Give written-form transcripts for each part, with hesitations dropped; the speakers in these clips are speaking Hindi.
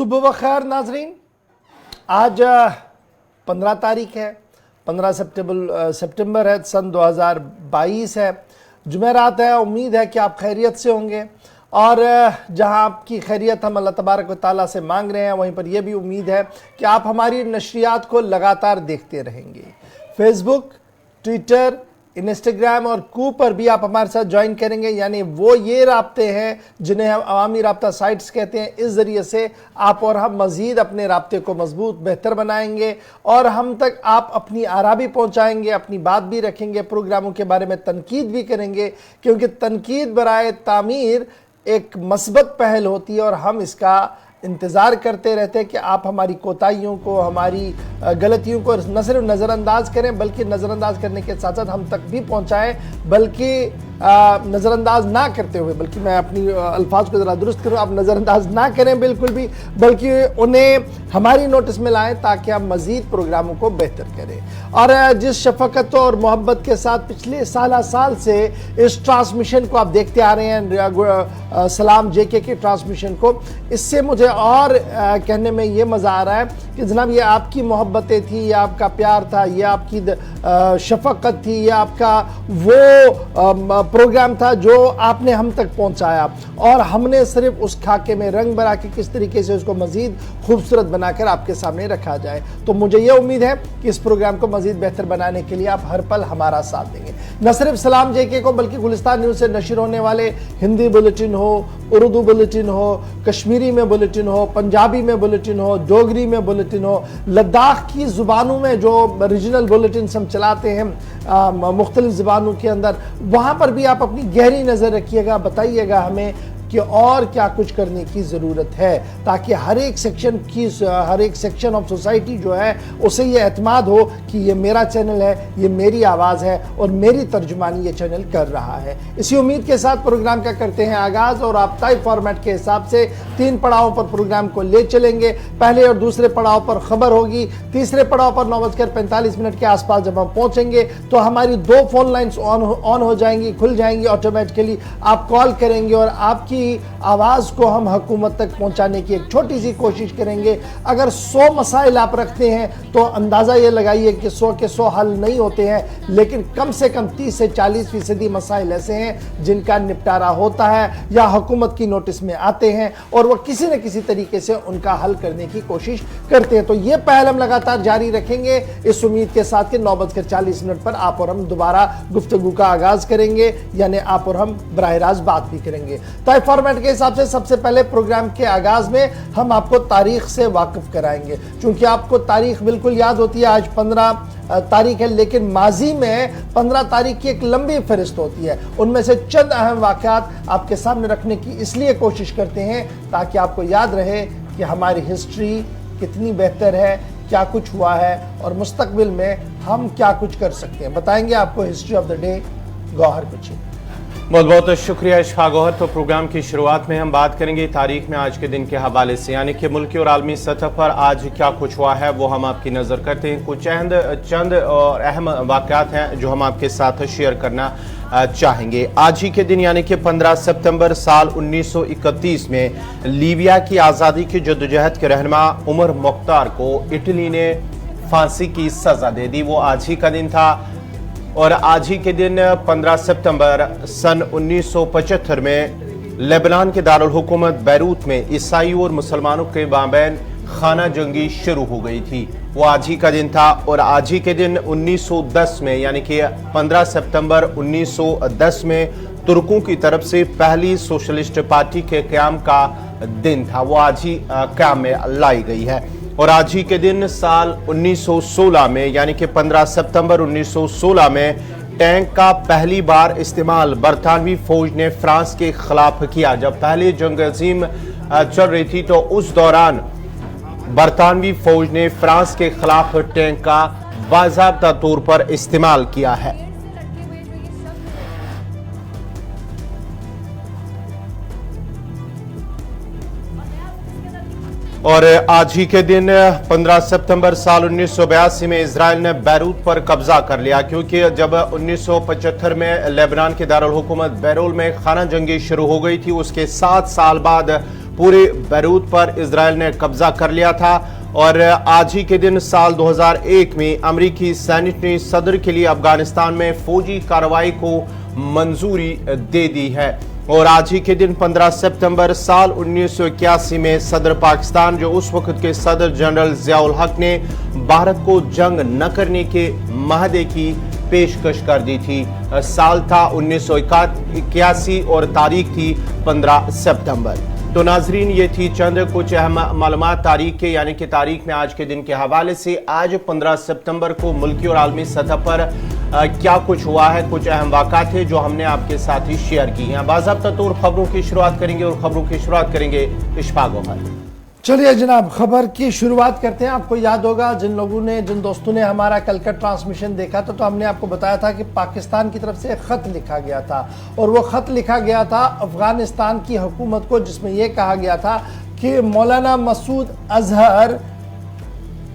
सुबह व खैर नाजरीन, आज 15 तारीख है, 15 सितंबर है, सन 2022 है, जुमेरात है। उम्मीद है कि आप खैरियत से होंगे और जहां आपकी खैरियत हम अल्लाह तबारक व तआला से मांग रहे हैं, वहीं पर यह भी उम्मीद है कि आप हमारी नशरियात को लगातार देखते रहेंगे। फेसबुक, ट्विटर, इंस्टाग्राम और कू पर भी आप हमारे साथ ज्वाइन करेंगे, यानी वो ये राब्ते हैं जिन्हें हम अवामी राब्ता साइट्स कहते हैं। इस ज़रिए से आप और हम मज़ीद अपने राब्ते को मजबूत बेहतर बनाएंगे और हम तक आप अपनी आरा भी पहुँचाएँगे, अपनी बात भी रखेंगे, प्रोग्रामों के बारे में तनकीद भी करेंगे, क्योंकि तनकीद बराए तामीर एक मस्बत पहल होती है और हम इसका इंतज़ार करते रहते हैं कि आप हमारी कोताहियों को, हमारी गलतियों को न सिर्फ नज़रअंदाज करें बल्कि नज़रअंदाज करने के साथ साथ हम तक भी पहुंचाएं, बल्कि नज़रअंदाज ना करते हुए, बल्कि मैं अपनी अल्फाज को ज़रा दुरुस्त करूँ, आप नज़रअंदाज ना करें बिल्कुल भी, बल्कि उन्हें हमारी नोटिस में लाएं ताकि हम मज़ीद प्रोग्रामों को बेहतर करें। और जिस शफ़क़त और मोहब्बत के साथ पिछले साल से इस ट्रांसमिशन को आप देखते आ रहे हैं, सलाम JK के ट्रांसमिशन को, इससे मुझे और कहने में ये मज़ा आ रहा है कि जनाब ये आपकी मोहब्बतें थी, ये आपका प्यार था, ये आपकी शफ़क़त थी, ये आपका वो प्रोग्राम था जो आपने हम तक पहुंचाया और हमने सिर्फ उस खाके में रंग भरा के किस तरीके से उसको मज़ीद खूबसूरत बनाकर आपके सामने रखा जाए। तो मुझे ये उम्मीद है कि इस प्रोग्राम को मज़ीद बेहतर बनाने के लिए आप हर पल हमारा साथ देंगे। न सिर्फ सलाम JK को बल्कि गुलिस्तान न्यूज़ से नशर होने वाले हिंदी बुलेटिन हो, उर्दू बुलेटिन हो, कश्मीरी में बुलेटिन हो, पंजाबी में बुलेटिन हो, डोगरी में बुलेटिन हो, लद्दाख की ज़ुबानों में जो रीजनल बुलेटिन हम चलाते हैं मुख्तलिफ ज़ुबानों के अंदर, वहाँ पर भी आप अपनी गहरी नज़र रखिएगा, बताइएगा हमें कि और क्या कुछ करने की ज़रूरत है ताकि हर एक सेक्शन ऑफ सोसाइटी जो है उसे ये एतमाद हो कि ये मेरा चैनल है, ये मेरी आवाज़ है और मेरी तर्जुमानी ये चैनल कर रहा है। इसी उम्मीद के साथ प्रोग्राम का करते हैं आगाज़ और आप तय फॉर्मेट के हिसाब से 3 पड़ावों पर प्रोग्राम को ले चलेंगे। पहले और दूसरे पड़ाव पर खबर होगी, तीसरे पड़ाव पर 9:45 के आसपास जब हम पहुँचेंगे तो हमारी 2 फ़ोन लाइन्स ऑन हो जाएंगी, खुल जाएंगी ऑटोमेटिकली। आप कॉल करेंगे और आपकी आवाज को हम हुकूमत तक पहुंचाने की एक छोटी सी कोशिश करेंगे। अगर 100 मसाइल आप रखते हैं तो अंदाजा ये लगाइए कि 100 के 100 हल नहीं होते हैं, लेकिन कम से कम 30 से 40% मसाइल ऐसे हैं जिनका निपटारा होता है या हुकूमत की नोटिस में आते हैं और वह किसी न किसी तरीके से उनका हल करने की कोशिश करते हैं। तो ये पहल हम लगातार जारी रखेंगे इस उम्मीद के साथ कि 9:40 पर आप और हम दोबारा गुफ्तगू का आगाज करेंगे, यानी आप और हम बराह रास्त बात भी करेंगे। तय फॉर्मेट के हिसाब से सबसे पहले प्रोग्राम के आगाज में हम आपको तारीख से वाकिफ कराएंगे, क्योंकि आपको तारीख बिल्कुल याद होती है। आज 15 तारीख है, लेकिन माजी में 15 तारीख की एक लंबी फहरिस्त होती है। उनमें से चंद अहम वाक़यात आपके सामने रखने की इसलिए कोशिश करते हैं ताकि आपको याद रहे कि हमारी हिस्ट्री कितनी बेहतर है, क्या कुछ हुआ है और मुस्तकबिल में हम क्या कुछ कर सकते हैं। बताएंगे आपको history of the day Gauhar Kuchi. बहुत बहुत शुक्रिया इशफाक गौहर। तो प्रोग्राम की शुरुआत में हम बात करेंगे तारीख में आज के दिन के हवाले से, यानी कि मुल्की और आलमी सतह पर आज क्या कुछ हुआ है वो हम आपकी नज़र करते हैं। कुछ चंद और अहम वाक़यात हैं जो हम आपके साथ शेयर करना चाहेंगे। आज ही के दिन यानी कि 15 सितंबर साल 1931 में लीबिया की आज़ादी की जद्दोजहद के रहनुमा उमर मुख्तार को इटली ने फांसी की सज़ा दे दी। वो आज ही का दिन था और आज ही के दिन 15 सितंबर सन 1975 में लेबनान के दारुल हुकूमत बैरूत में ईसाइयों और मुसलमानों के माबैन खाना जंगी शुरू हो गई थी। वो आज ही का दिन था और आज ही के दिन 1910 में यानी कि 15 सितंबर 1910 में तुर्कों की तरफ से पहली सोशलिस्ट पार्टी के क़याम का दिन था। वो आज ही क़याम में लाई गई है। और आज ही के दिन साल 1916 में यानी कि 15 सितंबर 1916 में टैंक का पहली बार इस्तेमाल बरतानवी फौज ने फ्रांस के खिलाफ किया। जब पहली जंग अजीम चल रही थी तो उस दौरान बरतानवी फौज ने फ्रांस के खिलाफ टैंक का बाज़ाब्ता तौर पर इस्तेमाल किया है। और आज ही के दिन 15 सितंबर साल 1982 में इजराइल ने बैरूत पर कब्जा कर लिया, क्योंकि जब 1975 में लेबनान के दारुल हुकूमत बैरूत में खाना जंगी शुरू हो गई थी, उसके 7 साल बाद पूरे बैरूत पर इजराइल ने कब्जा कर लिया था। और आज ही के दिन साल 2001 में अमेरिकी सेनेट ने सदर के लिए अफगानिस्तान में फौजी कार्रवाई को मंजूरी दे दी है। और आज ही के दिन 15 सितंबर साल 1981 में सदर पाकिस्तान, जो उस वक्त के सदर जनरल जियाउल हक ने भारत को जंग न करने के माहदे की पेशकश कर दी थी। साल था 1981 और तारीख थी 15 सितंबर। तो नाजरीन, ये थी चंद कुछ अहम मालूमात तारीख के, यानी कि तारीख में आज के दिन के हवाले से। आज 15 सितंबर को मुल्की और आलमी सतह पर क्या कुछ हुआ है, कुछ अहम वाक़ात थे जो हमने आपके साथ ही शेयर की हैं। बाज़ाब्ता तौर खबरों की शुरुआत करेंगे और खबरों की शुरुआत करेंगे इशफाक गौहर। चलिए जनाब, खबर की शुरुआत करते हैं। आपको याद होगा, जिन दोस्तों ने हमारा कल का ट्रांसमिशन देखा था, तो हमने आपको बताया था कि पाकिस्तान की तरफ से एक ख़त लिखा गया था, और वो ख़त लिखा गया था अफ़गानिस्तान की हुकूमत को, जिसमें यह कहा गया था कि मौलाना मसूद अजहर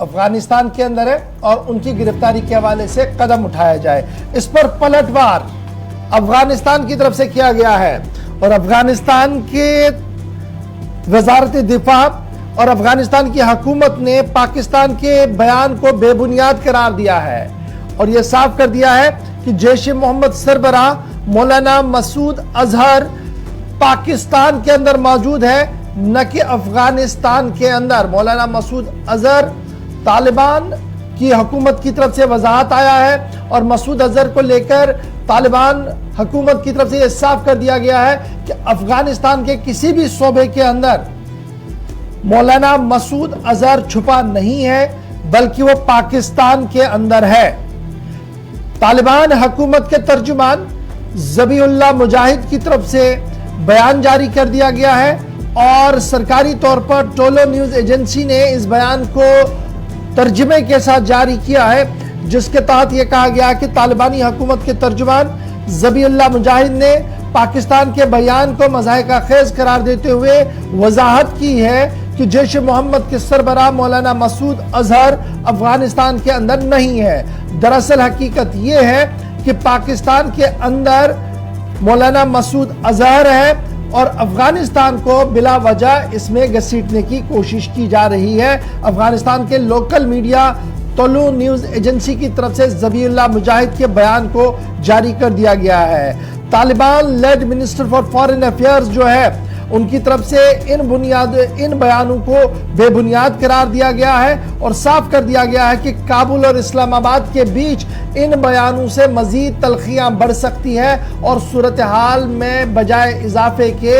अफ़गानिस्तान के अंदर है और उनकी गिरफ्तारी के हवाले से कदम उठाया जाए। इस पर पलटवार अफ़गानिस्तान की तरफ से किया गया है, और अफ़गानिस्तान के वज़ारत दिफा और अफगानिस्तान की हुकूमत ने पाकिस्तान के बयान को बेबुनियाद करार दिया है, और यह साफ कर दिया है कि जैश-ए-मोहम्मद सरबराह मौलाना मसूद अजहर पाकिस्तान के अंदर मौजूद है, न कि अफगानिस्तान के अंदर। मौलाना मसूद अजहर तालिबान की हुकूमत की तरफ से वजाहत आया है, और मसूद अजहर को लेकर तालिबान हुकूमत की तरफ से यह साफ कर दिया गया है कि अफगानिस्तान के किसी भी शोबे के अंदर मौलाना मसूद अजहर छुपा नहीं है, बल्कि वो पाकिस्तान के अंदर है। तालिबान हुकूमत के तर्जुमान ज़बीहुल्लाह मुजाहिद की तरफ से बयान जारी कर दिया गया है, और सरकारी तौर पर टोलो न्यूज़ एजेंसी ने इस बयान को तर्जुमे के साथ जारी किया है, जिसके तहत यह कहा गया कि तालिबानी हुकूमत के तर्जुमान ज़बीहुल्लाह मुजाहिद ने पाकिस्तान के बयान को मज़ाहिका खेज करार देते हुए वजाहत की है कि जैश-ए-मोहम्मद के सरबराह मौलाना मसूद अजहर अफगानिस्तान के अंदर नहीं है। दरअसल हकीकत यह है कि पाकिस्तान के अंदर मौलाना मसूद अजहर है, और अफगानिस्तान को बिला वजह इसमें घसीटने की कोशिश की जा रही है। अफगानिस्तान के local media Tolo news agency की तरफ से ज़बीहुल्लाह मुजाहिद के बयान को जारी कर दिया गया है। Taliban led minister for foreign affairs जो है, उनकी तरफ से इन बयानों को बेबुनियाद करार दिया गया है, और साफ कर दिया गया है कि काबुल और इस्लामाबाद के बीच इन बयानों से मजीद तलखियां बढ़ सकती है, और सूरत हाल में बजाय इजाफे के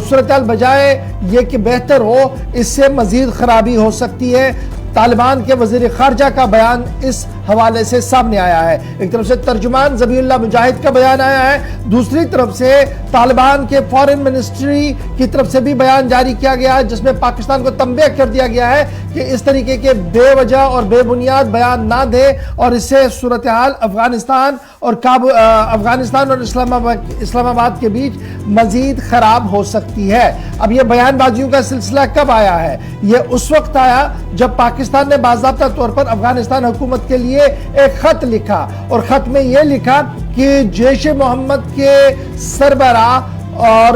सूरत हाल बजाय ये कि बेहतर हो, इससे मजीद खराबी हो सकती है। तालिबान के वज़ीर ख़ारजा का बयान इस हवाले से सामने आया है। एक तरफ से तर्जुमान ज़बीहुल्लाह मुजाहिद का बयान आया है, दूसरी तरफ से तालिबान के फॉरेन मिनिस्ट्री की तरफ से भी बयान जारी किया गया है, जिसमें पाकिस्तान को तंबीह कर दिया गया है कि इस तरीके के बेवजह और बेबुनियाद बयान ना दे, और इससे सूरत हाल अफगानिस्तान और इस्लामाबाद के बीच मजीद खराब हो सकती है। अब यह बयानबाजियों का सिलसिला कब आया है? यह उस वक्त आया जब पाकिस्तान ने बाज़ाब्ता तौर पर अफगानिस्तान हुकूमत के लिए एक खत लिखा, और खत में यह लिखा कि जैश-ए-मोहम्मद के सरबराह और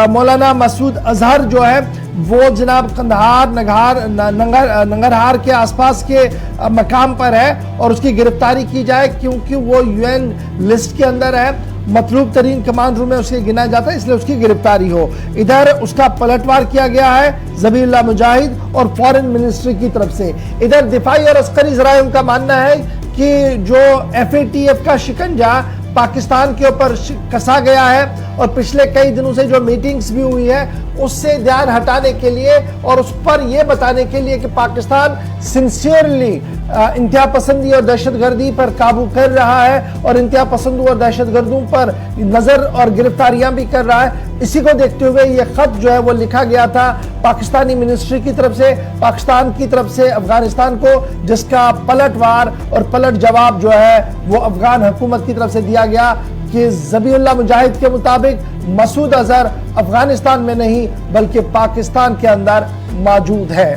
मौलाना मसूद अजहर जो है, वो जनाब कंधार नंगरहार के आसपास के मकाम पर है, और उसकी गिरफ्तारी की जाए, क्योंकि वो यूएन लिस्ट के अंदर है, मतलूब तरीन कमांड रूम में उसे गिना जाता है, इसलिए उसकी गिरफ्तारी हो। इधर उसका पलटवार किया गया है ज़बीहुल्लाह मुजाहिद और फॉरेन मिनिस्ट्री की तरफ से। इधर दिफाई और अस्करी ज़राए का मानना है कि जो FATF का शिकंजा पाकिस्तान के ऊपर कसा गया है, और पिछले कई दिनों से जो मीटिंग्स भी हुई है, उससे ध्यान हटाने के लिए और उस पर यह बताने के लिए कि पाकिस्तान सिंसियरली इंतहा पसंदी और दहशतगर्दी पर काबू कर रहा है, और इंतहा पसंदों और दहशतगर्दों पर नज़र और गिरफ्तारियां भी कर रहा है। इसी को देखते हुए यह खत जो है वो लिखा गया था पाकिस्तानी मिनिस्ट्री की तरफ से, पाकिस्तान की तरफ से अफगानिस्तान को, जिसका पलटवार और पलट जवाब जो है वो अफगान हुकूमत की तरफ से दिया गया कि ज़बीहुल्लाह मुजाहिद के मुताबिक मसूद अजहर अफगानिस्तान में नहीं बल्कि पाकिस्तान के अंदर मौजूद है।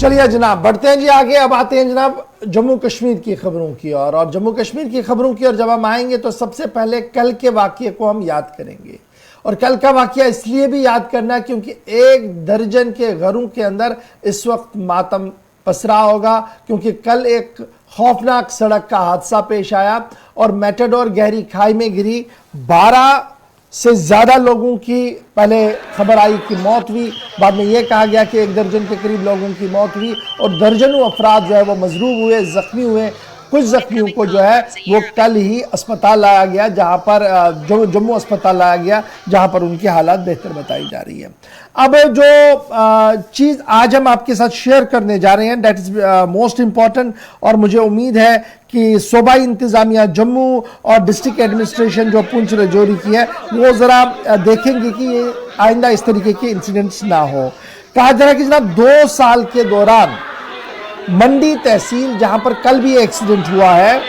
चलिए जनाब बढ़ते हैं जी आगे। अब आते हैं जनाब जम्मू कश्मीर की खबरों की और जम्मू कश्मीर की खबरों की ओर जब हम आएंगे तो सबसे पहले कल के वाकये को हम याद करेंगे। और कल का वाकया इसलिए भी याद करना क्योंकि 1 दर्जन के घरों के अंदर इस वक्त मातम पसरा होगा, क्योंकि कल एक खौफनाक सड़क का हादसा पेश आया और मैटाडोर गहरी खाई में गिरी। 12 से ज्यादा लोगों की पहले खबर आई कि मौत हुई, बाद में यह कहा गया कि 1 दर्जन के करीब लोगों की मौत हुई और दर्जनों अफराद जो है वो मजरूब हुए, जख्मी हुए। कुछ जख्मियों को जो है वो कल ही अस्पताल लाया गया, जहां पर जम्मू अस्पताल लाया गया, जहां पर उनकी हालत बेहतर बताई जा रही है। अब जो चीज आज हम आपके साथ शेयर करने जा रहे हैं दैट इज मोस्ट इंपॉर्टेंट, और मुझे उम्मीद है कि सूबाई इंतजामिया जम्मू और डिस्ट्रिक्ट एडमिनिस्ट्रेशन जो पुंछ राजौरी की है वो जरा देखेंगे कि ये आइंदा इस तरीके के इंसिडेंट्स ना हो। कहा जा रहा है कि जनाब 2 साल के दौरान मंडी तहसील जहां पर कल भी एक्सीडेंट हुआ है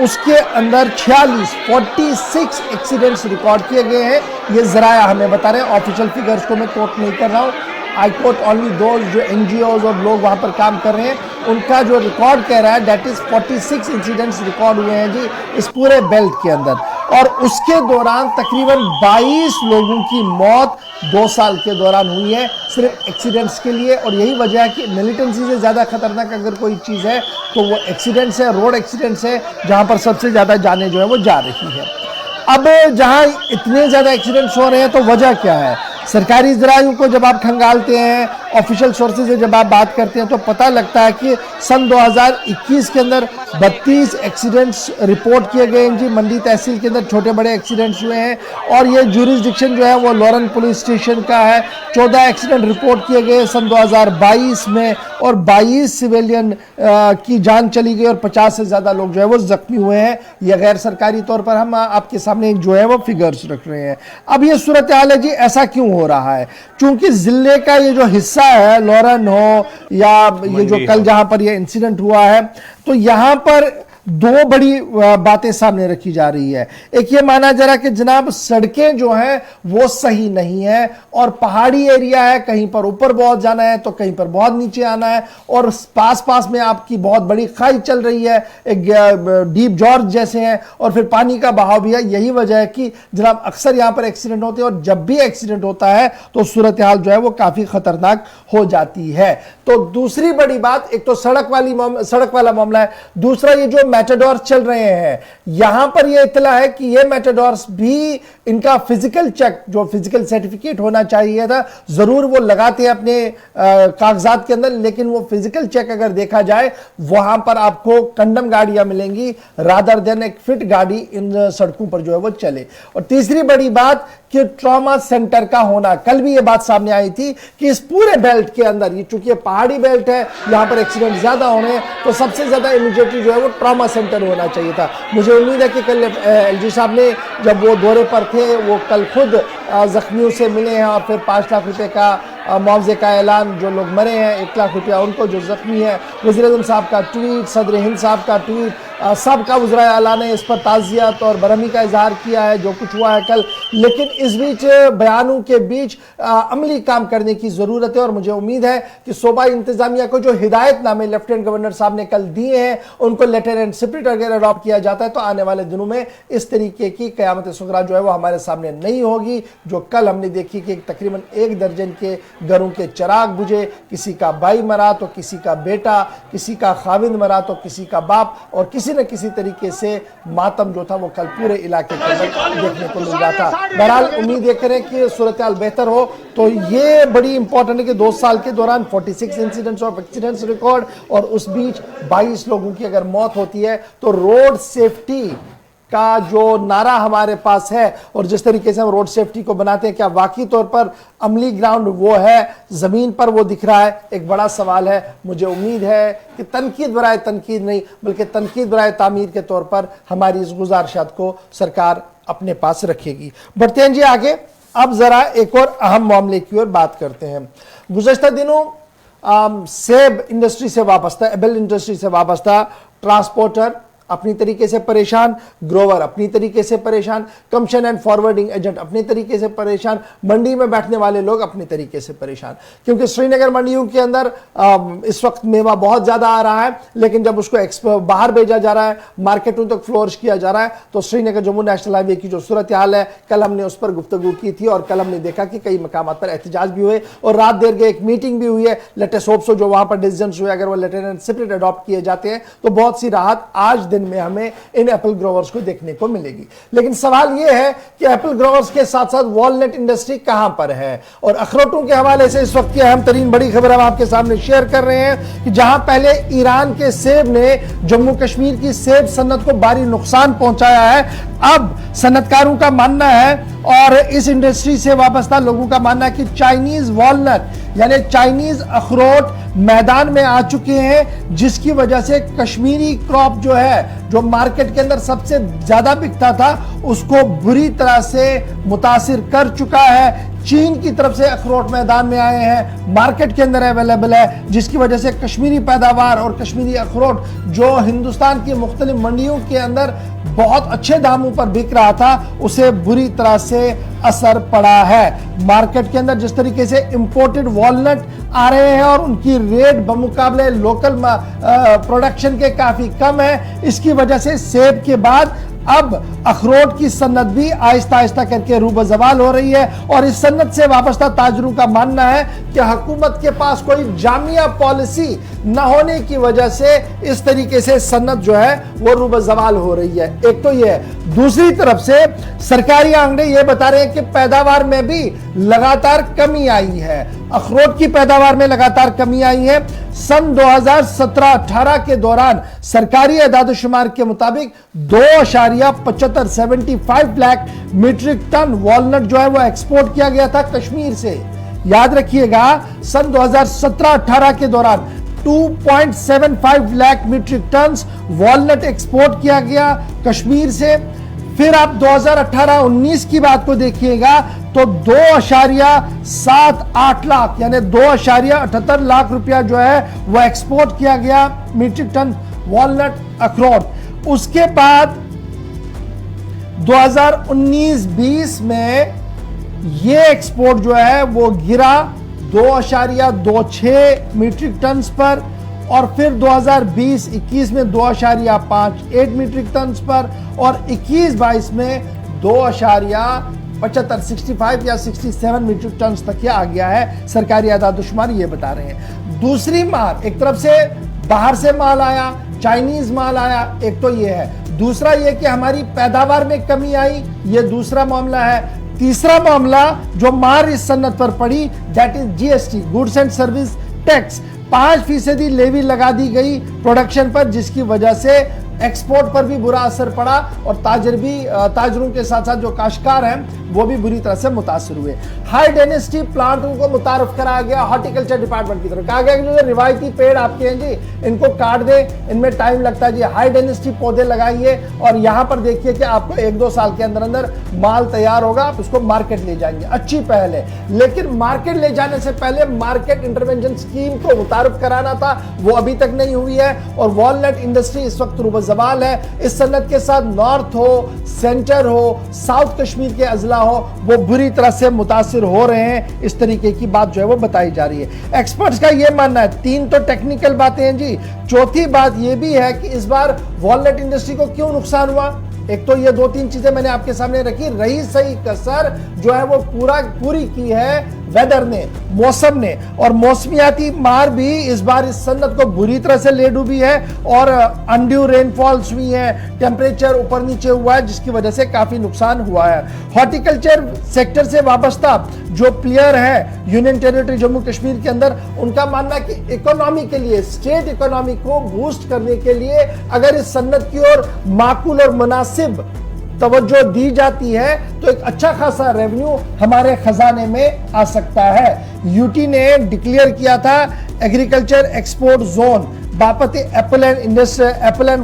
उसके अंदर 46 एक्सीडेंट्स रिकॉर्ड किए गए हैं। ये जराया हमें बता रहे हैं, ऑफिशियल फिगर्स को मैं कोट नहीं कर रहा हूं, आई कोट ओनली दोज जो एनजीओज और लोग वहां पर काम कर रहे हैं उनका जो रिकॉर्ड कह रहा है दैट इज 46 इंसिडेंट्स रिकॉर्ड हुए हैं जी इस पूरे बेल्ट के अंदर। और उसके दौरान तकरीबन 22 लोगों की मौत 2 साल के दौरान हुई है सिर्फ एक्सीडेंट्स के लिए। और यही वजह है कि मिलिटेंसी से ज़्यादा खतरनाक अगर कोई चीज़ है तो वो एक्सीडेंट्स है, रोड एक्सीडेंट्स है, जहां पर सबसे ज़्यादा जानें जो है वो जा रही है। अब जहां इतने ज़्यादा एक्सीडेंट्स हो रहे हैं तो वजह क्या है? सरकारी ज़राइयों को जब आप खंगालते हैं, ऑफिशियल सोर्सेज से जब आप बात करते हैं तो पता लगता है कि सन 2021 के अंदर 32 एक्सीडेंट्स रिपोर्ट किए गए हैं जी। मंडी तहसील के अंदर छोटे बड़े एक्सीडेंट्स हुए हैं और ये जुरिस्डिक्शन जो है वो लोरन पुलिस स्टेशन का है। 14 एक्सीडेंट रिपोर्ट किए गए सन 2022 में और 22 सिविलियन की जान चली गई और 50 से ज़्यादा लोग जो है वो जख्मी हुए हैं। ये गैर सरकारी तौर पर हम आपके सामने जो है वो फिगर्स रख रहे हैं। अब ये सूरत हाल है जी, ऐसा क्यों हो रहा है? चूंकि जिले का ये जो हिस्सा है लोरन हो या ये जो कल जहां पर ये इंसिडेंट हुआ है तो यहां पर 2 बड़ी बातें सामने रखी जा रही है। एक ये माना जा रहा है कि जनाब सड़कें जो हैं वो सही नहीं है और पहाड़ी एरिया है, कहीं पर ऊपर बहुत जाना है तो कहीं पर बहुत नीचे आना है और पास में आपकी बहुत बड़ी खाई चल रही है, एक डीप जॉर्ज जैसे हैं और फिर पानी का बहाव भी है। यही वजह है कि जनाब अक्सर यहां पर एक्सीडेंट होते हैं और जब भी एक्सीडेंट होता है तो सूरत हाल जो है वो काफी खतरनाक हो जाती है। तो दूसरी बड़ी बात, एक तो सड़क वाला मामला है, दूसरा ये जो मैटाडोर चल रहे हैं यहां पर यह इत्तला है कि ये मैटाडोर्स भी इनका फिजिकल चेक जो फिजिकल सर्टिफिकेट होना चाहिए था जरूर वो लगाते हैं अपने कागजात के अंदर, लेकिन वो फिजिकल चेक अगर देखा जाए वहां पर आपको कंडम गाड़ियां मिलेंगी रादर देन एक फिट गाड़ी इन सड़कों पर जो है वो चले। और तीसरी बड़ी बात कि ट्रॉमा सेंटर का होना, कल भी ये बात सामने आई थी कि इस पूरे बेल्ट के अंदर, ये चूंकि पहाड़ी बेल्ट है यहां पर एक्सीडेंट ज्यादा होने हैं तो सबसे ज्यादा इमीडिएटली जो है वो ट्रॉमा सेंटर होना चाहिए था। मुझे उम्मीद है कि कल एलजी साहब ने जब वो दौरे पर थे वो कल खुद जख्मियों से मिले हैं और फिर 5 लाख रुपए का मुआवजे का ऐलान, जो लोग मरे हैं 1 लाख रुपया उनको, जो जख्मी है वज़ीर-ए-आज़म साहब का ट्वीट, सदर हिंद साहब का ट्वीट, सबका वज़राए आला ने इस पर ताज़ियत और बरहमी का इजहार किया है जो कुछ हुआ है कल। लेकिन इस बीच बयानों के बीच अमली काम करने की ज़रूरत है और मुझे उम्मीद है कि सूबाई इंतजामिया को जो हिदायतनामे लेफ्टिनेंट गवर्नर साहब ने कल दिए हैं उनको लेटर एंड स्पिरिट अगर अडॉप्ट किया जाता है तो आने वाले दिनों में इस तरीके की क़यामत सुगरा जो है वो हमारे सामने नहीं होगी जो कल हमने देखी कि तकरीबन 1 दर्जन के घरों के चिराग बुझे, किसी का भाई मरा तो किसी का बेटा, किसी का खाविंद मरा तो किसी का बाप, और किसी न किसी तरीके से मातम जो था वो कल पूरे इलाके के अंदर देखने को मिल रहा था। बहरहाल उम्मीद ये करें कि सूरत हाल बेहतर हो। तो ये बड़ी इंपॉर्टेंट है कि 2 साल के दौरान 46 इंसिडेंट्स ऑफ एक्सीडेंट्स रिकॉर्ड और उस बीच 22 लोगों की अगर मौत होती है तो रोड सेफ्टी का जो नारा हमारे पास है और जिस तरीके से हम रोड सेफ्टी को बनाते हैं क्या वाकई तौर पर अमली ग्राउंड वो है, जमीन पर वो दिख रहा है? एक बड़ा सवाल है। मुझे उम्मीद है कि तनकीद बराए तनकीद नहीं बल्कि तनकीद बराए तामीर के तौर पर हमारी इस गुजारिशात को सरकार अपने पास रखेगी। बढ़ते हैं जी आगे। अब जरा एक और अहम मामले की ओर बात करते हैं। गुज़श्ता दिनों सेब इंडस्ट्री से वाबस्ता, एप्पल इंडस्ट्री से वाबस्ता ट्रांसपोर्टर अपनी तरीके से परेशान, ग्रोवर अपनी तरीके से परेशान, कमीशन एंड फॉरवर्डिंग एजेंट अपनी तरीके से परेशान, मंडी में बैठने वाले लोग अपनी तरीके से परेशान। क्योंकि श्रीनगर मंडियों के अंदर इस वक्त मेवा बहुत ज्यादा आ रहा है, लेकिन जब उसको बाहर भेजा जा रहा है, मार्केटों तक फ्लोरिश किया जा रहा है, तो श्रीनगर जम्मू नेशनल हाईवे की जो सूरत हाल है, कल हमने उस पर गुफ्तगू की थी और कल हमने देखा कि कई मकामात पर एहतजाज भी हुए और रात देर के एक मीटिंग भी हुई है। लेटेस्ट होप सो जो वहां पर डिसीजंस हुए, अगर वो लेटर एंड स्पिरिट अडॉप्ट किए जाते हैं तो बहुत सी राहत आज दिन में हमें इन एप्पल ग्रोवर्स को देखने को मिलेगी। लेकिन सवाल यह है कि एप्पल ग्रोवर्स के साथ साथ वॉलनट इंडस्ट्री कहां पर है, और अखरोटों के हवाले से इस वक्त की अहम तरीन बड़ी खबर हम आपके सामने शेयर कर रहे हैं कि जहां पहले ईरान के सेब ने जम्मू कश्मीर की सेब सन्नत को भारी नुकसान पहुंचाया है, अब सन्नतकारों का मानना है और इस इंडस्ट्री से वाबस्ता लोगों का मानना है कि चाइनीज वॉलनट यानी चाइनीज अखरोट मैदान में आ चुके हैं, जिसकी वजह से कश्मीरी क्रॉप जो है, जो मार्केट के अंदर सबसे ज्यादा बिकता था, उसको बुरी तरह से मुतासिर कर चुका है। चीन की तरफ से अखरोट मैदान में आए हैं, मार्केट के अंदर अवेलेबल है, जिसकी वजह से कश्मीरी पैदावार और कश्मीरी अखरोट जो हिंदुस्तान की मुख्तलिफ मंडियों के अंदर बहुत अच्छे दामों पर बिक रहा था, उसे बुरी तरह से असर पड़ा है। मार्केट के अंदर जिस तरीके से इंपोर्टेड वॉलनट आ रहे हैं और उनकी रेट बमुकाबले लोकल प्रोडक्शन के काफी कम है, इसकी वजह से सेब के बाद अब अखरोट की सन्नत भी आहिस्ता आहिस्ता करके रूबज़वाल हो रही है। और इस सन्नत से वाबस्ता ताजरों का मानना है कि हुकूमत के पास कोई जामिया पॉलिसी न होने की वजह से इस तरीके से सन्नत जो है वो रूबज़वाल हो रही है। एक तो ये है, दूसरी तरफ से सरकारी आंकड़े ये बता रहे हैं कि पैदावार में भी लगातार कमी आई है, अखरोट की पैदावार में लगातार कमी आई है। सन 2017-18 के दौरान सरकारी एदाद-ओ-शुमार के मुताबिक 2.75 लाख मीट्रिक टन वॉलनट जो है वो एक्सपोर्ट किया गया था कश्मीर से। याद रखिएगा, सन 2017-18 के दौरान 2.75 lakh metric ton walnut export किया गया कश्मीर से। फिर आप 2018-19 की बात को देखिएगा तो 2.78 लाख यानी 2.78 लाख रुपया जो है वो एक्सपोर्ट किया गया मीट्रिक टन वॉलनट अखरोट। उसके बाद 2019-20 में ये एक्सपोर्ट जो है वो गिरा 2.26 मीट्रिक टन पर, और फिर 2020-21 में 2.58 मीट्रिक टन पर, और 21-22 में 2.65 या 67 मीट्रिक टन तक ये आ गया है। सरकारी आदाद-ओ-शुमार ये बता रहे हैं। दूसरी मार, एक तरफ से बाहर से माल आया, चाइनीज माल आया, एक तो ये है। दूसरा ये कि हमारी पैदावार में कमी आई, ये दूसरा मामला है। तीसरा मामला जो मार इस सन्नत पर पड़ी, that is GST, goods and service tax. 5% levy लगा दी गई प्रोडक्शन पर, जिसकी वजह से एक्सपोर्ट पर भी बुरा असर पड़ा और ताजरों के साथ साथ जो काश्तकार हैं वो भी बुरी तरह से मुतासर हुए। हाई डेंसिटी प्लांटों को मुतारफ कराया गया हॉर्टिकल्चर डिपार्टमेंट की तरफ। कहा गया कि जो रिवायती पेड़ आपके हैं जी, इनको काट दें, इनमें टाइम लगता है जी, हाई डेंसिटी पौधे लगाइए और यहां पर देखिए कि आपको 1-2 साल के अंदर अंदर माल तैयार होगा, आप उसको मार्केट ले जाएंगे। अच्छी पहल है, लेकिन मार्केट ले जाने से पहले मार्केट इंटरवेंशन स्कीम को मुतारफ कराना था, वो अभी तक नहीं हुई है। और वॉलनट इंडस्ट्री इस वक्त रूबज़वाल है। इस सन्नत के साथ नॉर्थ हो, सेंटर हो, साउथ कश्मीर के अजला हो, वो बुरी तरह से मुतासिर हो रहे हैं। इस तरीके की बात जो है वो बताई जा रही है। एक्सपर्ट्स का ये मानना है। 3 तो टेक्निकल बातें हैं जी, चौथी बात ये भी है कि इस बार वॉलनट इंडस्ट्री को क्यों नुकसान हुआ। एक तो ये 2-3 चीजें मैंने आपके सामने रखी, रही सही कसर जो है वो पूरी की है वेदर ने, मौसम ने, और मौसमियाती मार भी इस बार इस सन्नत को बुरी तरह से ले डूबी है और अनड्यू रेनफॉल्स हुई है, टेम्परेचर ऊपर नीचे हुआ है, जिसकी वजह से काफी नुकसान हुआ है। हॉर्टिकल्चर सेक्टर से वाबस्ता जो प्लेयर है यूनियन टेरिटरी जम्मू कश्मीर के अंदर, उनका मानना है कि इकोनॉमी के लिए, स्टेट इकोनॉमी को बूस्ट करने के लिए अगर इस सन्नत की ओर माकूल और मुनासिब तवज्जो दी जाती है तो एक अच्छा खासा रेवेन्यू हमारे खजाने में आ सकता है। यूटी ने डिक्लेयर किया था एग्रीकल्चर एक्सपोर्ट जोन बापत एप्पल एंड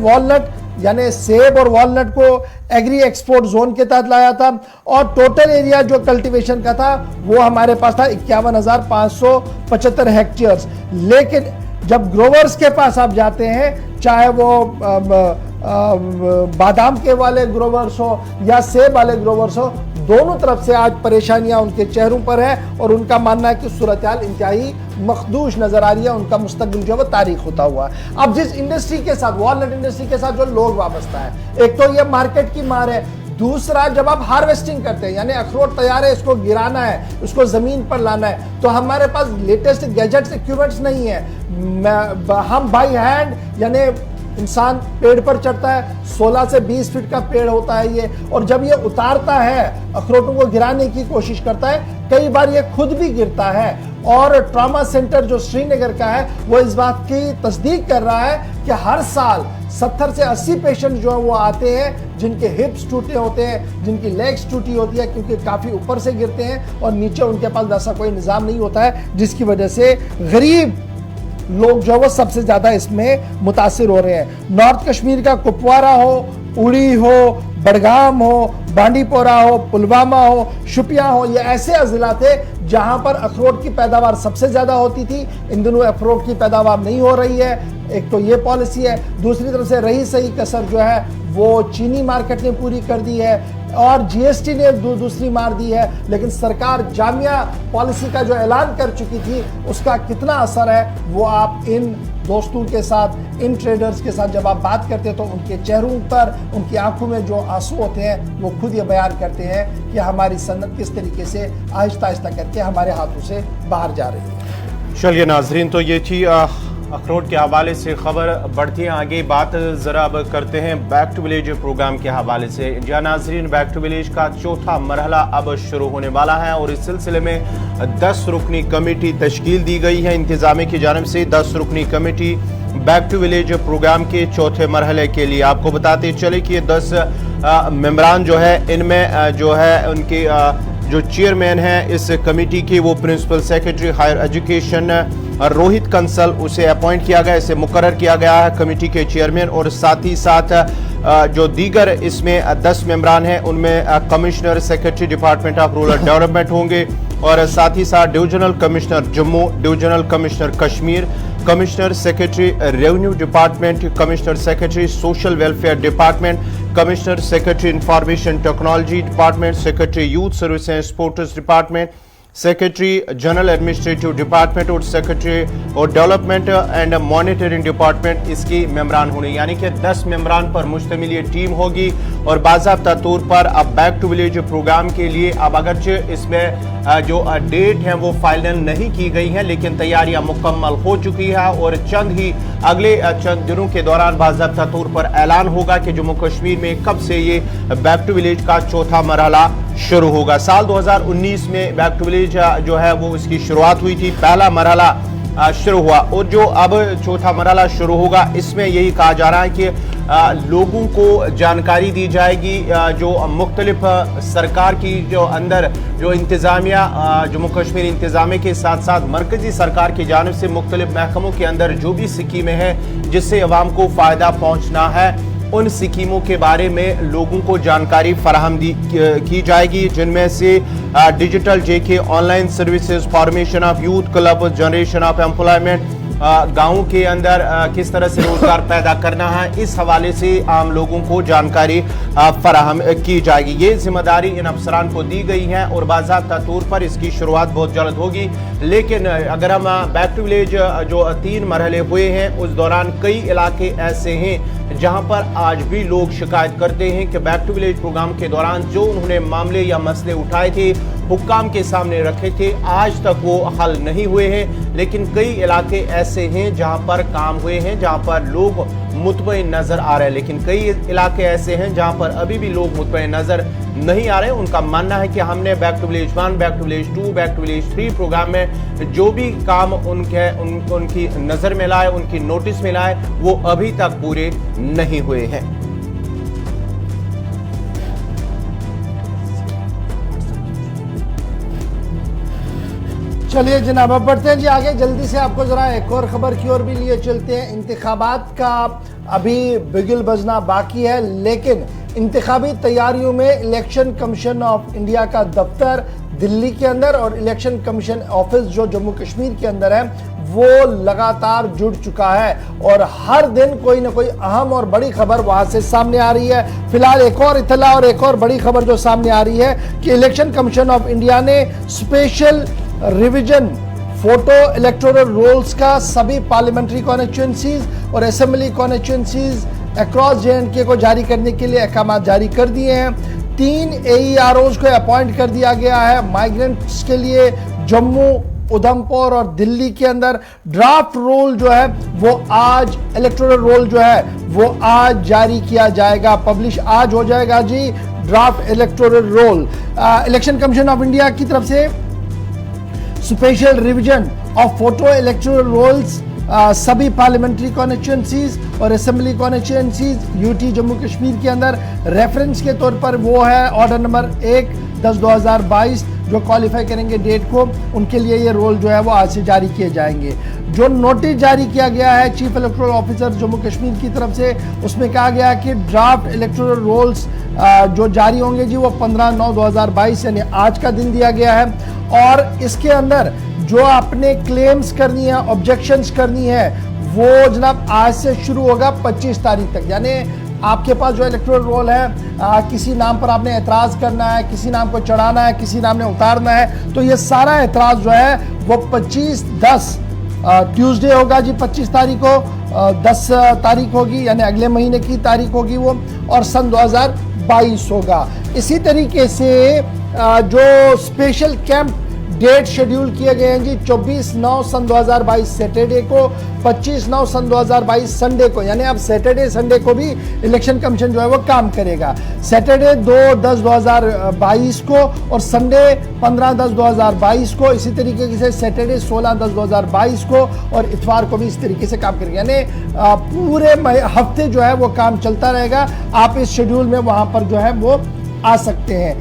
वॉलनट, यानी सेब और वॉलनट को एग्री एक्सपोर्ट जोन के तहत लाया था, और टोटल एरिया जो कल्टीवेशन का था वो हमारे पास था 51,575 हेक्टेयर्स। लेकिन जब ग्रोवर्स के पास आप जाते हैं, चाहे वो बादाम के वाले ग्रोवर्स हो या सेब वाले ग्रोवर्स हो, दोनों तरफ से आज परेशानियां उनके चेहरों पर है और उनका मानना है कि सूरत हाल इंतहाई मखदूश नजर आ रही है, उनका मुस्तकबिल जो है वो तारीख होता हुआ। अब जिस इंडस्ट्री के साथ, वॉलनट इंडस्ट्री के साथ जो लोग वाबस्ता है, एक तो ये मार्केट की मार है, दूसरा जब आप हार्वेस्टिंग करते हैं यानी अखरोट तैयार है, इसको गिराना है, उसको जमीन पर लाना है, तो हमारे पास लेटेस्ट गैजेट्स इक्विपमेंट्स नहीं है। हम बाई हैंड यानी इंसान पेड़ पर चढ़ता है, 16 से 20 फीट का पेड़ होता है ये, और जब ये उतारता है अखरोटों को गिराने की कोशिश करता है, कई बार ये खुद भी गिरता है। और ट्रॉमा सेंटर जो श्रीनगर का है वो इस बात की तस्दीक कर रहा है कि हर साल 70 से 80 पेशेंट जो है वो आते हैं जिनके हिप्स टूटे होते हैं, जिनकी लेग्स टूटी होती है, क्योंकि काफ़ी ऊपर से गिरते हैं और नीचे उनके पास वैसा कोई निज़ाम नहीं होता है, जिसकी वजह से गरीब लोग जो है वो सबसे ज़्यादा इसमें मुतासिर हो रहे हैं। नॉर्थ कश्मीर का कुपवारा हो, उड़ी हो, बडगाम हो, बांडीपोरा हो, पुलवामा हो, शुपिया हो, ये ऐसे अजिला थे जहां पर अखरोट की पैदावार सबसे ज़्यादा होती थी। इन दिनों अखरोट की पैदावार नहीं हो रही है, एक तो ये पॉलिसी है, दूसरी तरफ से रही सही कसर जो है वो चीनी मार्केट ने पूरी कर दी है और जीएसटी ने दूसरी मार दी है। लेकिन सरकार जामिया पॉलिसी का जो ऐलान कर चुकी थी उसका कितना असर है वो आप इन दोस्तों के साथ, इन ट्रेडर्स के साथ जब आप बात करते हैं तो उनके चेहरों पर, उनकी आंखों में जो आंसू होते हैं वो खुद ये बयान करते हैं कि हमारी सन्नत किस तरीके से आहिस्ता आहिस्ता करके हमारे हाथों से बाहर जा रही है। चलिए नाजरीन, तो ये थी अखरोट के हवाले से खबर। बढ़ती है आगे, बात ज़रा अब करते हैं बैक टू विलेज प्रोग्राम के हवाले से। जहाँ नाजरीन, बैक टू विलेज का चौथा मरहला अब शुरू होने वाला है और इस सिलसिले में 10 रुकनी कमेटी तश्कील दी गई है इंतजामिया की जानिब से। 10 रुकनी committee back to village programme के चौथे मरहले के लिए। आपको बताते चले कि ये 10 मेंबरान जो है, इनमें जो है उनके जो चेयरमैन हैं इस कमेटी के, वो principal secretary higher education Rohit Kansal, उसे अपॉइंट किया गया, इसे मुकर्रर किया गया है कमेटी के चेयरमैन। और साथ ही साथ जो दीगर इसमें 10 मेंबरान हैं उनमें commissioner secretary department of rural development होंगे और साथ ही साथ divisional commissioner Jammu, divisional commissioner Kashmir, commissioner secretary revenue department, commissioner secretary social welfare department, commissioner secretary information technology department, secretary youth service and sports department, secretary general administrative department और सेक्रेटरी और डेवलपमेंट एंड मॉनिटरिंग डिपार्टमेंट इसकी मेंबरान होंगे। यानी कि 10 मेंबरान पर मुश्तमिल ये टीम होगी और बाज़ाब्ता तौर पर अब बैक टू विलेज प्रोग्राम के लिए अब अगरचे इसमें जो डेट है वो फाइनल नहीं की गई है, लेकिन तैयारियां मुकम्मल हो चुकी है और अगले चंद दिनों के दौरान बाज़ाब्ता तौर पर ऐलान होगा कि जम्मू कश्मीर में कब से ये बैक टू विलेज का चौथा मरहला शुरू होगा। साल 2019 में बैक टू विलेज जो है वो इसकी शुरुआत हुई थी, पहला मरहला शुरू हुआ और जो अब चौथा मरहला शुरू होगा इसमें यही कहा जा रहा है कि लोगों को जानकारी दी जाएगी। जो मुख्तलिफ सरकार की जो अंदर जो इंतज़ामिया, जम्मू कश्मीर इंतज़ामिया के साथ साथ मरकज़ी सरकार की जानिब से मुख्तलिफ महकमों के अंदर जो भी स्कीमें हैं जिससे अवाम को फ़ायदा पहुँचना है, उन स्कीमों के बारे में लोगों को जानकारी फराहम की जाएगी, जिनमें से digital JK, online services, formation of youth club, generation of employment, गाँव के अंदर किस तरह से रोजगार पैदा करना है, इस हवाले से आम लोगों को जानकारी फराहम की जाएगी। ये जिम्मेदारी इन अफसरान को दी गई है और बाज़ाब्ता तौर पर इसकी शुरुआत बहुत जल्द होगी। लेकिन अगर हम बैक टू विलेज जो 3 मरहले हुए हैं उस दौरान कई इलाके ऐसे हैं जहां पर आज भी लोग शिकायत करते हैं कि बैक टू विलेज प्रोग्राम के दौरान जो उन्होंने मामले या मसले उठाए थे, हुक्काम के सामने रखे थे, आज तक वो हल नहीं हुए हैं। लेकिन कई इलाके ऐसे हैं जहां पर काम हुए हैं, जहां पर लोग मुतमईन नजर आ रहे हैं, लेकिन कई इलाके ऐसे हैं जहां पर अभी भी लोग मुतमईन नजर नहीं आ रहे। उनका मानना है कि हमने back to village 1, back to village 2, back to village 3 programme में जो भी काम उनकी नजर में लाए, उनकी नोटिस में लाए, वो अभी तक पूरे नहीं हुए हैं। चलिए जनाब, अब बढ़ते हैं जी आगे। जल्दी से आपको जरा एक और खबर की ओर भी लिए चलते हैं। इंतखाबात का अभी बिगुल बजना बाकी है, लेकिन इंतखाबी तैयारियों में इलेक्शन कमीशन ऑफ इंडिया का दफ्तर दिल्ली के अंदर और इलेक्शन कमीशन ऑफिस जो जम्मू कश्मीर के अंदर है वो लगातार जुड़ चुका है और हर दिन कोई ना कोई अहम और बड़ी खबर वहां से सामने आ रही है। फिलहाल एक और इत्तला और एक और बड़ी खबर जो सामने आ रही है कि इलेक्शन कमीशन ऑफ इंडिया ने special revision photo electoral rolls का सभी पार्लियामेंट्री कॉन्स्टिट्यूंसीज और असेंबली कॉन्स्टिट्यूंसीज अक्रॉस JNK को जारी करने के लिए अहकाम जारी कर दिए हैं। 3 AEROs को अपॉइंट कर दिया गया है माइग्रेंट्स के लिए। जम्मू, उधमपुर और दिल्ली के अंदर ड्राफ्ट रोल जो है वो आज, इलेक्टोरल रोल जो है वो आज जारी किया जाएगा, पब्लिश आज हो जाएगा जी draft electoral roll. Election commission of India की तरफ से special revision of photo electoral rolls सभी पार्लियामेंट्री कॉन्स्टिट्यूंसीज और assembly constituencies UT Jammu Kashmir के अंदर रेफरेंस के तौर पर वो है ऑर्डर नंबर 1/10/2022 जो क्वालिफाई करेंगे डेट को, उनके लिए ये रोल जो है वो आज से जारी किए जाएंगे। जो नोटिस जारी किया गया है chief electoral officer Jammu Kashmir की तरफ से, उसमें कहा गया कि ड्राफ्ट इलेक्टोरल रोल्स जो जारी होंगे जी वो 15/9/2022 यानी आज का दिन दिया गया है और इसके अंदर जो आपने क्लेम्स करनी है, ऑब्जेक्शंस करनी है, वो जनाब आज से शुरू होगा 25 तारीख तक। यानी आपके पास जो इलेक्टोरल रोल है, किसी नाम पर आपने एतराज़ करना है, किसी नाम को चढ़ाना है, किसी नाम ने उतारना है, तो ये सारा एतराज़ जो है वो 25/10 ट्यूसडे होगा जी, 25 तारीख को 10 तारीख होगी यानी अगले महीने की तारीख होगी वो, और सन 2022 होगा। इसी तरीके से जो स्पेशल कैंप डेट शेड्यूल किए गए हैं जी 24/9/2022 सैटरडे को, 25/9 2022 संडे को, यानी अब सैटरडे संडे को भी इलेक्शन कमीशन जो है वो काम करेगा। सैटरडे 2/10/2022 को और संडे 15/10/2022 को, इसी तरीके से सैटरडे 16/10/2022 को और इतवार को भी इस तरीके से काम करेगा। यानी पूरे हफ्ते जो है वो काम चलता रहेगा। आप इस शेड्यूल में वहां पर जो है वो आ सकते हैं।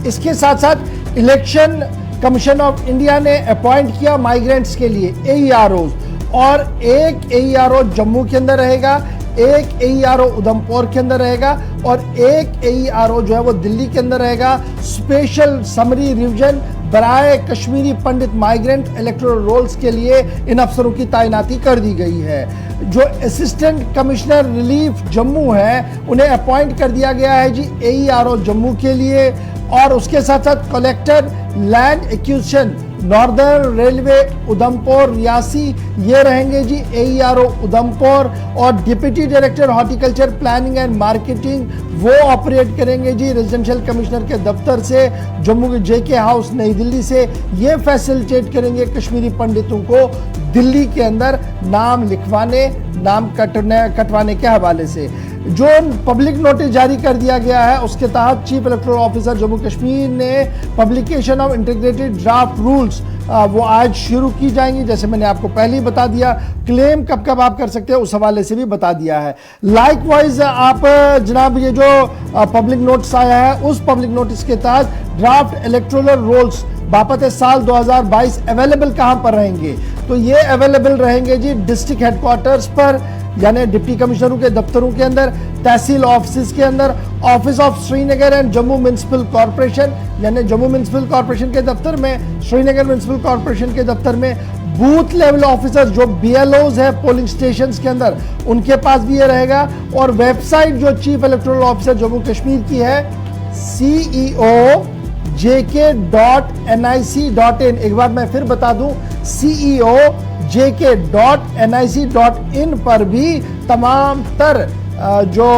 इसके साथ साथ इलेक्शन कमीशन ऑफ इंडिया ने अपॉइंट किया माइग्रेंट्स के लिए AEROs, और एक AERO जम्मू के अंदर रहेगा, एक AERO उधमपुर के अंदर रहेगा और एक AERO जो है वो दिल्ली के अंदर रहेगा। स्पेशल समरी रिवीजन बराए कश्मीरी पंडित माइग्रेंट इलेक्टोरल रोल्स के लिए इन अफसरों की तैनाती कर दी गई है। जो असिस्टेंट कमिश्नर रिलीफ जम्मू है उन्हें अपॉइंट कर दिया गया है जी AERO जम्मू के लिए, और उसके साथ साथ collector land acquisition northern railway Udhampur Reasi ये रहेंगे जी AERO उधमपुर, और deputy director horticulture planning and marketing वो ऑपरेट करेंगे जी रेजिडेंशियल कमिश्नर के दफ्तर से जम्मू के JK हाउस नई दिल्ली से। ये फैसिलिटेट करेंगे कश्मीरी पंडितों को दिल्ली के अंदर नाम लिखवाने, नाम कटवाने के हवाले से। जो पब्लिक नोटिस जारी कर दिया गया है उसके तहत chief electoral officer Jammu Kashmir ने publication of integrated draft rules वो आज शुरू की जाएंगी, जैसे मैंने आपको पहले ही बता दिया। क्लेम कब कब आप कर सकते हैं उस हवाले से भी बता दिया है। लाइकवाइज आप जनाब ये जो पब्लिक नोटिस आया है उस पब्लिक नोटिस के तहत ड्राफ्ट इलेक्टोरल रोल्स बापत साल 2022 अवेलेबल कहां पर रहेंगे, तो ये अवेलेबल रहेंगे जी डिस्ट्रिक्ट हेडक्वार्टर्स पर, यानी डिप्टी कमिश्नरों के दफ्तरों के अंदर, तहसील ऑफिस के अंदर, office of Srinagar and Jammu municipal corporation, यानी जम्मू म्युनिसिपल कॉर्पोरेशन के दफ्तर में, श्रीनगर म्युनिसिपल कॉर्पोरेशन के दफ्तर में, बूथ लेवल ऑफिसर जो BLOs है पोलिंग स्टेशन के अंदर उनके पास भी ये रहेगा, और वेबसाइट जो chief electoral officer Jammu Kashmir की है ceojk.nic.in, एक बार मैं फिर बता दूं ceojk.nic.in पर भी तमाम तर जो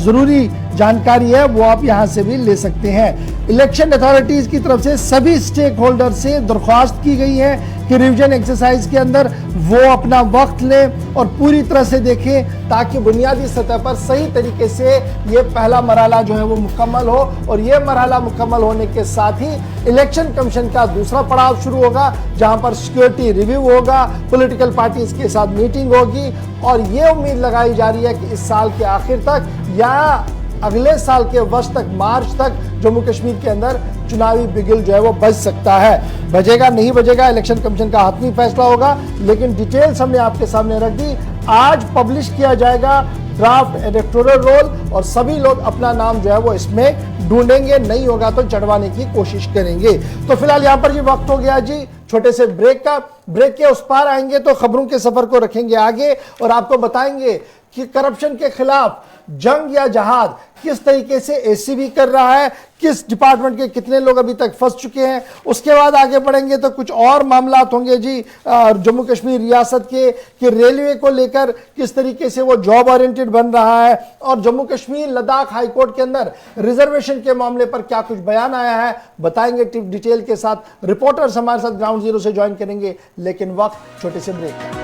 जरूरी जानकारी है वो आप यहां से भी ले सकते हैं। इलेक्शन अथॉरिटीज की तरफ से सभी स्टेक होल्डर से दरख्वास्त की गई है कि रिवीजन एक्सरसाइज के अंदर वो अपना वक्त लें और पूरी तरह से देखें ताकि बुनियादी सतह पर सही तरीके से ये पहला मरहला जो है वो मुकम्मल हो, और ये मरहला मुकम्मल होने के साथ ही इलेक्शन कमीशन का दूसरा पड़ाव शुरू होगा जहां पर सिक्योरिटी रिव्यू होगा, पॉलिटिकल पार्टीज के साथ मीटिंग होगी, और ये उम्मीद लगाई जा रही है कि इस साल के आखिर तक या अगले साल के वक्त तक, मार्च तक जम्मू कश्मीर के अंदर चुनावी बिगुल जो है वो बज सकता है। बजेगा नहीं बजेगा इलेक्शन कमीशन का हतमी फैसला होगा, लेकिन डिटेल्स हमने आपके सामने रख दी। आज पब्लिश किया जाएगा ड्राफ्ट इलेक्टोरल रोल और सभी लोग अपना नाम जो है वो इसमें ढूंढेंगे, नहीं होगा तो चढ़वाने की कोशिश करेंगे। तो फिलहाल यहां पर जी वक्त हो गया जी छोटे से ब्रेक का। ब्रेक के उस पार आएंगे तो खबरों के सफर को रखेंगे आगे और आपको बताएंगे कि करप्शन के खिलाफ जंग या जहाद किस तरीके से एसीबी कर रहा है, किस डिपार्टमेंट के कितने लोग अभी तक फंस चुके हैं। उसके बाद आगे बढ़ेंगे तो कुछ और मामलात होंगे जी जम्मू कश्मीर रियासत के कि रेलवे को लेकर किस तरीके से वो जॉब ओरिएंटेड बन रहा है और जम्मू कश्मीर लद्दाख हाईकोर्ट के अंदर रिजर्वेशन के मामले पर क्या कुछ बयान आया है, बताएंगे डिटेल के साथ। रिपोर्टर्स हमारे साथ ग्राउंड जीरो से ज्वाइन करेंगे, लेकिन वक्त छोटे से ब्रेक है।